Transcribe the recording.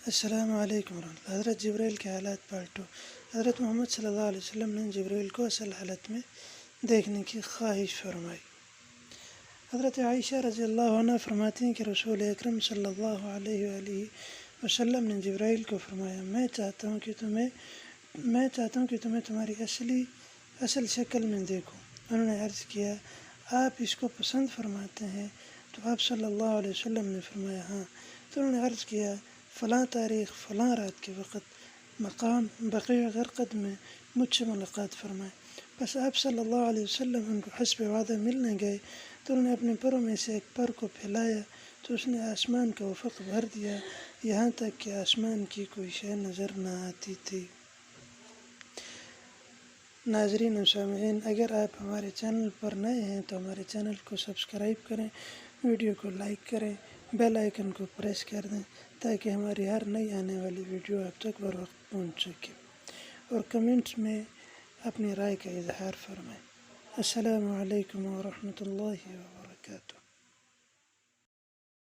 السلام علیکم ورحمۃ اللہ۔ حضرت جبرائیل کے حالات پارٹ 2۔ حضرت محمد صلی اللہ علیہ وسلم نے جبرائیل کو اصل حالت میں دیکھنے کی خواہش فرمائی۔ حضرت عائشہ رضی اللہ عنہ فرماتی ہیں کہ رسول اکرم صلی اللہ علیہ وآلہ وسلم نے جبرائیل کو فرمایا، میں چاہتا ہوں کہ تمہیں تمہاری اصل شکل میں دیکھوں۔ انہوں نے عرض کیا، آپ اس کو پسند فرماتے ہیں؟ تو آپ صلی اللہ علیہ وسلم نے فرمایا، ہاں۔ تو انہوں نے عرض کیا، فلاں تاریخ فلاں رات کے وقت مقام بقیع غرقد میں مجھ سے ملاقات فرمائے۔ بس آپ صلی اللہ علیہ وسلم ان کو حسب وعدہ ملنے گئے تو انہوں نے اپنے پروں میں سے ایک پر کو پھیلایا تو اس نے آسمان کا افق بھر دیا، یہاں تک کہ آسمان کی کوئی شے نظر نہ آتی تھی۔ ناظرین و سامعین، اگر آپ ہمارے چینل پر نئے ہیں تو ہمارے چینل کو سبسکرائب کریں، ویڈیو کو لائک کریں، بیل آئیکن کو پریس کر دیں تاکہ ہماری ہر نئی آنے والی ویڈیو آپ تک بر وقت پہنچ سکے، اور کمنٹس میں اپنی رائے کا اظہار فرمائیں۔ السلام علیکم ورحمۃ اللہ وبرکاتہ۔